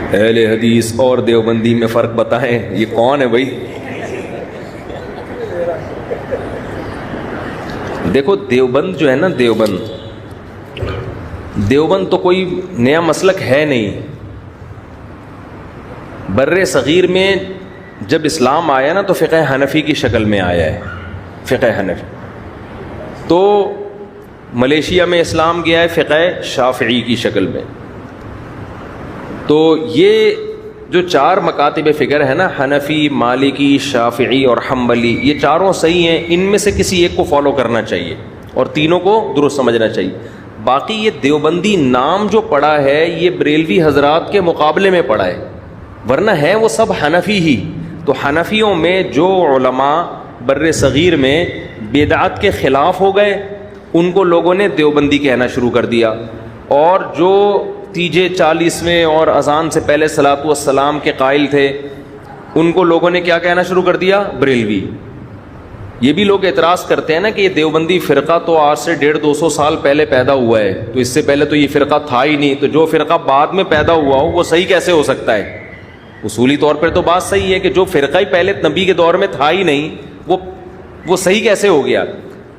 اہل حدیث اور دیوبندی میں فرق بتائیں. یہ کون ہے بھائی؟ دیکھو دیوبند جو ہے نا، دیوبند تو کوئی نیا مسلک ہے نہیں. بر صغیر میں جب اسلام آیا نا تو فقہ حنفی کی شکل میں آیا ہے. فقہ حنفی تو ملیشیا میں اسلام گیا ہے فقہ شافعی کی شکل میں. تو یہ جو چار مکاتب فکر ہے نا، حنفی، مالکی، شافعی اور حنبلی، یہ چاروں صحیح ہیں. ان میں سے کسی ایک کو فالو کرنا چاہیے اور تینوں کو درست سمجھنا چاہیے. باقی یہ دیوبندی نام جو پڑا ہے یہ بریلوی حضرات کے مقابلے میں پڑا ہے، ورنہ ہے وہ سب حنفی ہی. تو حنفیوں میں جو علماء بر صغیر میں بدعت کے خلاف ہو گئے ان کو لوگوں نے دیوبندی کہنا شروع کر دیا، اور جو تیجے 40ویں اور اذان سے پہلے صلاۃ والسلام کے قائل تھے ان کو لوگوں نے کیا کہنا شروع کر دیا؟ بریلوی. یہ بھی لوگ اعتراض کرتے ہیں نا کہ یہ دیوبندی فرقہ تو آج سے 150-200 سال پہلے پیدا ہوا ہے، تو اس سے پہلے تو یہ فرقہ تھا ہی نہیں، تو جو فرقہ بعد میں پیدا ہوا ہو وہ صحیح کیسے ہو سکتا ہے؟ اصولی طور پر تو بات صحیح ہے کہ جو فرقہ ہی پہلے نبی کے دور میں تھا ہی نہیں وہ صحیح کیسے ہو گیا؟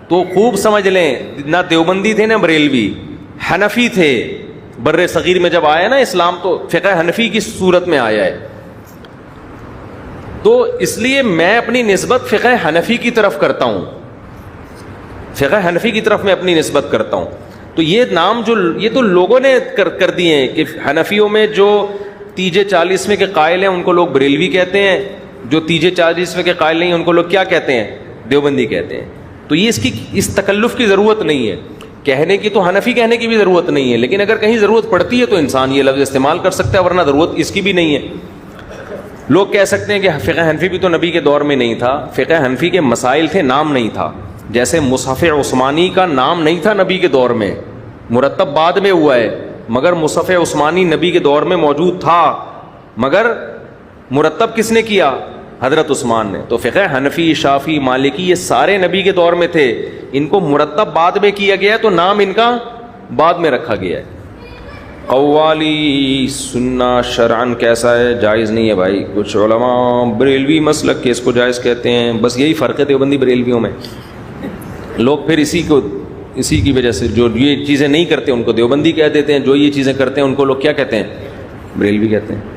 تو خوب سمجھ لیں، نہ دیوبندی تھے نہ بریلوی، حنفی تھے. بر صغیر میں جب آیا نا اسلام تو فقہ حنفی کی صورت میں آیا ہے. تو اس لیے میں اپنی نسبت فقہ حنفی کی طرف کرتا ہوں، فقہ حنفی کی طرف میں اپنی نسبت کرتا ہوں. تو یہ نام جو یہ تو لوگوں نے کر دیے ہیں کہ حنفیوں میں جو تیجے 40ویں کے قائل ہیں ان کو لوگ بریلوی کہتے ہیں، جو تیجے 40ویں کے قائل نہیں ہیں ان کو لوگ کیا کہتے ہیں؟ دیوبندی کہتے ہیں. تو یہ اس تکلف کی ضرورت نہیں ہے، کہنے کی تو حنفی کہنے کی بھی ضرورت نہیں ہے، لیکن اگر کہیں ضرورت پڑتی ہے تو انسان یہ لفظ استعمال کر سکتا ہے، ورنہ ضرورت اس کی بھی نہیں ہے. لوگ کہہ سکتے ہیں کہ فقہ حنفی بھی تو نبی کے دور میں نہیں تھا. فقہ حنفی کے مسائل تھے، نام نہیں تھا. جیسے مصحف عثمانی کا نام نہیں تھا نبی کے دور میں، مرتب بعد میں ہوا ہے، مگر مصحف عثمانی نبی کے دور میں موجود تھا، مگر مرتب کس نے کیا؟ حضرت عثمان نے. تو فقہ حنفی، شافعی، مالکی یہ سارے نبی کے دور میں تھے، ان کو مرتب بعد میں کیا گیا ہے تو نام ان کا بعد میں رکھا گیا ہے. قوالی سننا شرعن کیسا ہے؟ جائز نہیں ہے بھائی. کچھ علماء بریلوی مسلک کے اس کو جائز کہتے ہیں، بس یہی فرق ہے دیوبندی بریلویوں میں. لوگ پھر اسی کی وجہ سے جو یہ چیزیں نہیں کرتے ان کو دیوبندی کہہ دیتے ہیں، جو یہ چیزیں کرتے ہیں ان کو لوگ کیا کہتے ہیں؟ بریلوی کہتے ہیں.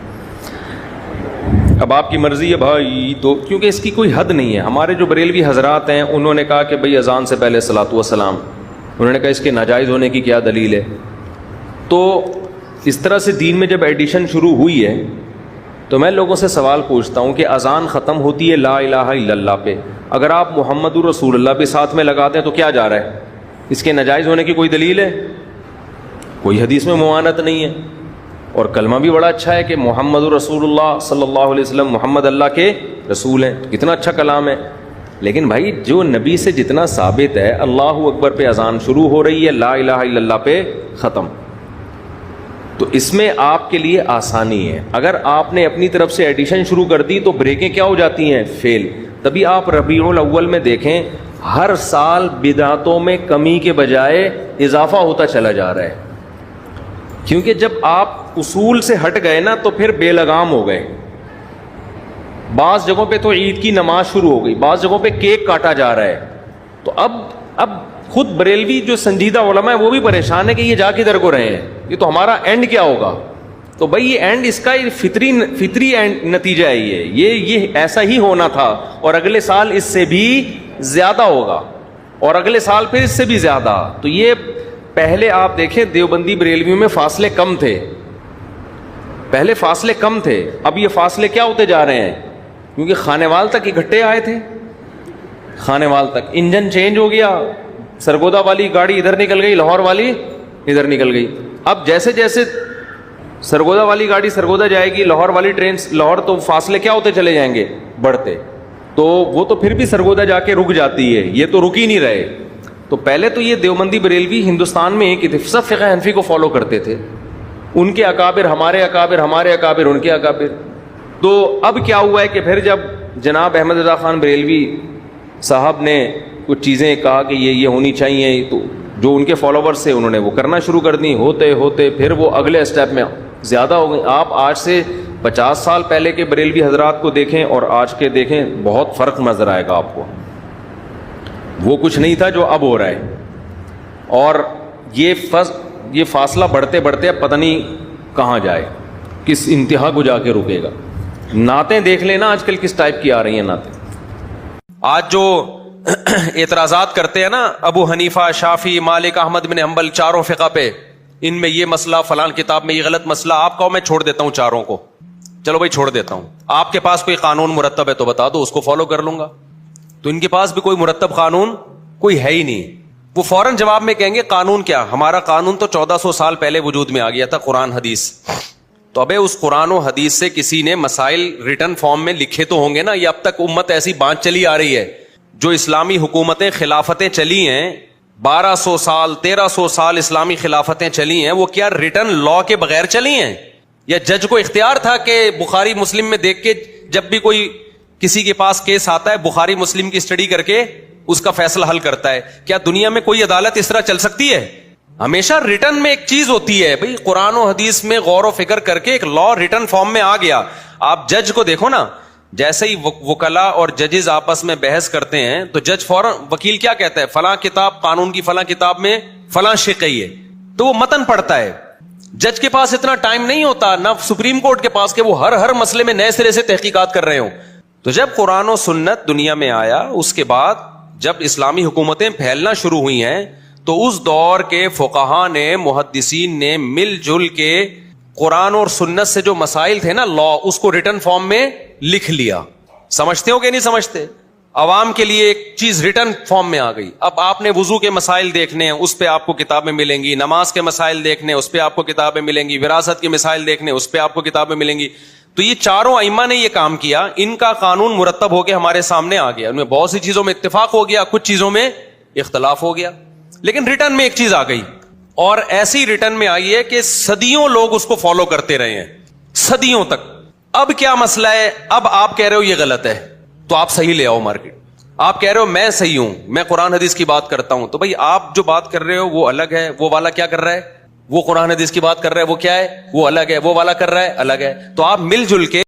اب آپ کی مرضی ہے بھائی، تو کیونکہ اس کی کوئی حد نہیں ہے. ہمارے جو بریلوی حضرات ہیں انہوں نے کہا کہ بھئی اذان سے پہلے صلاۃ والسلام، انہوں نے کہا اس کے ناجائز ہونے کی کیا دلیل ہے؟ تو اس طرح سے دین میں جب ایڈیشن شروع ہوئی ہے تو میں لوگوں سے سوال پوچھتا ہوں کہ اذان ختم ہوتی ہے لا الہ الا اللہ پہ، اگر آپ محمد رسول اللہ پہ ساتھ میں لگاتے ہیں تو کیا جا رہا ہے؟ اس کے ناجائز ہونے کی کوئی دلیل ہے؟ کوئی حدیث میں ممانعت نہیں ہے. اور کلمہ بھی بڑا اچھا ہے کہ محمد رسول اللہ صلی اللہ علیہ وسلم، محمد اللہ کے رسول ہیں، کتنا اچھا کلام ہے. لیکن بھائی جو نبی سے جتنا ثابت ہے، اللہ اکبر پہ اذان شروع ہو رہی ہے، لا الہ الا اللہ پہ ختم. تو اس میں آپ کے لیے آسانی ہے. اگر آپ نے اپنی طرف سے ایڈیشن شروع کر دی تو بریکیں کیا ہو جاتی ہیں؟ فیل. تبھی آپ ربیع الاول میں دیکھیں ہر سال بدعتوں میں کمی کے بجائے اضافہ ہوتا چلا جا رہا ہے، کیونکہ جب آپ اصول سے ہٹ گئے نا تو پھر بے لگام ہو گئے. بعض جگہوں پہ تو عید کی نماز شروع ہو گئی، بعض جگہوں پہ کیک کاٹا جا رہا ہے. تو اب خود بریلوی جو سنجیدہ علماء ہے وہ بھی پریشان ہے کہ یہ جا کدھر کو رہے ہیں، یہ تو ہمارا اینڈ کیا ہوگا؟ تو بھائی یہ اینڈ اس کا فطری اینڈ نتیجہ ہے، یہ ایسا ہی ہونا تھا، اور اگلے سال اس سے بھی زیادہ ہوگا، اور اگلے سال پھر اس سے بھی زیادہ. تو یہ پہلے آپ دیکھیں دیوبندی بریلویوں میں فاصلے کم تھے، پہلے فاصلے کم تھے، اب یہ فاصلے کیا ہوتے جا رہے ہیں؟ کیونکہ خانے وال تک اکٹھے آئے تھے، خانے وال تک انجن چینج ہو گیا، سرگودا والی گاڑی ادھر نکل گئی، لاہور والی ادھر نکل گئی. اب جیسے جیسے سرگودا والی گاڑی سرگودا جائے گی، لاہور والی ٹرین لاہور، تو فاصلے کیا ہوتے چلے جائیں گے؟ بڑھتے. تو وہ تو پھر بھی سرگودا جا کے رک جاتی ہے، یہ تو رک ہی نہیں رہے. تو پہلے تو یہ دیوبندی بریلوی ہندوستان میں ایک سب فقہ حنفی کو فالو کرتے تھے، ان کے اکابر ہمارے اکابر، ہمارے اکابر ان کے اکابر. تو اب کیا ہوا ہے کہ پھر جب جناب احمد رضا خان بریلوی صاحب نے کچھ چیزیں کہا کہ یہ ہونی چاہیے، تو جو ان کے فالوورز تھے انہوں نے وہ کرنا شروع کر دی. ہوتے ہوتے پھر وہ اگلے اسٹیپ میں زیادہ ہو گئی. آپ آج سے 50 سال پہلے کے بریلوی حضرات کو دیکھیں اور آج کے دیکھیں, بہت فرق نظر آئے گا آپ کو. وہ کچھ نہیں تھا جو اب ہو رہا ہے, اور یہ فاصلہ بڑھتے بڑھتے اب پتہ نہیں کہاں جائے, کس انتہا کو جا کے رکے گا. نعتیں دیکھ لینا آج کل کس ٹائپ کی آ رہی ہیں نعتیں. آج جو اعتراضات کرتے ہیں نا ابو حنیفہ, شافعی, مالک, احمد بن حنبل, چاروں فقہ پہ, ان میں یہ مسئلہ, فلان کتاب میں یہ غلط مسئلہ, آپ کہو میں چھوڑ دیتا ہوں چاروں کو. چلو بھائی چھوڑ دیتا ہوں, آپ کے پاس کوئی قانون مرتب ہے تو بتا دو, اس کو فالو کر لوں گا. تو ان کے پاس بھی کوئی مرتب قانون کوئی ہے ہی نہیں. وہ فوراً جواب میں کہیں گے قانون کیا, ہمارا قانون تو 1400 سال پہلے وجود میں آ گیا تھا, قرآن حدیث. تو ابے اس قرآن و حدیث سے کسی نے مسائل ریٹن فارم میں لکھے تو ہوں گے نا. یہ اب تک امت ایسی بانٹ چلی آ رہی ہے, جو اسلامی حکومتیں, خلافتیں چلی ہیں, 1200 سال 1300 سال اسلامی خلافتیں چلی ہیں, وہ کیا ریٹن لا کے بغیر چلی ہیں؟ یا جج کو اختیار تھا کہ بخاری مسلم میں دیکھ کے جب بھی کوئی کسی کے پاس کیس آتا ہے بخاری مسلم کی اسٹڈی کر کے اس کا فیصلہ حل کرتا ہے؟ کیا دنیا میں کوئی عدالت اس طرح چل سکتی ہے؟ ہمیشہ ریٹن میں ایک چیز ہوتی ہے بھئی, قرآن و حدیث میں غور و فکر کر کے ایک لا ریٹن فارم میں آ گیا. آپ جج کو دیکھو نا, جیسے ہی وکلا اور ججز آپس میں بحث کرتے ہیں تو جج فوراً, وکیل کیا کہتا ہے, فلاں کتاب قانون کی فلاں کتاب میں فلاں شق ہے, تو وہ متن پڑھتا ہے. جج کے پاس اتنا ٹائم نہیں ہوتا, نہ سپریم کورٹ کے پاس, کہ وہ ہر مسئلے میں نئے سرے سے تحقیقات کر رہے ہوں. تو جب قرآن و سنت دنیا میں آیا, اس کے بعد جب اسلامی حکومتیں پھیلنا شروع ہوئی ہیں, تو اس دور کے فقہاء نے, محدثین نے مل جل کے قرآن اور سنت سے جو مسائل تھے نا لا, اس کو ریٹن فارم میں لکھ لیا. سمجھتے ہو کہ نہیں سمجھتے؟ عوام کے لیے ایک چیز ریٹن فارم میں آ گئی. اب آپ نے وضو کے مسائل دیکھنے ہیں, اس پہ آپ کو کتابیں ملیں گی. نماز کے مسائل دیکھنے, اس پہ آپ کو کتابیں ملیں گی. وراثت کے مسائل دیکھنے, اس پہ آپ کو کتابیں ملیں گی. تو یہ چاروں ائمہ نے یہ کام کیا, ان کا قانون مرتب ہو کے ہمارے سامنے آ گیا. ان میں بہت سی چیزوں میں اتفاق ہو گیا, کچھ چیزوں میں اختلاف ہو گیا, لیکن ریٹن میں ایک چیز آ گئی. اور ایسی ریٹن میں آئی ہے کہ صدیوں لوگ اس کو فالو کرتے رہے ہیں, صدیوں تک. اب کیا مسئلہ ہے, اب آپ کہہ رہے ہو یہ غلط ہے تو آپ صحیح لے آؤ مارکیٹ. آپ کہہ رہے ہو میں صحیح ہوں, میں قرآن حدیث کی بات کرتا ہوں, تو بھائی آپ جو بات کر رہے ہو وہ الگ ہے, وہ والا کیا کر رہا ہے, وہ قرآن حدیث کی بات کر رہا ہے, وہ کیا ہے, وہ الگ ہے, وہ والا کر رہا ہے الگ ہے. تو آپ مل جل کے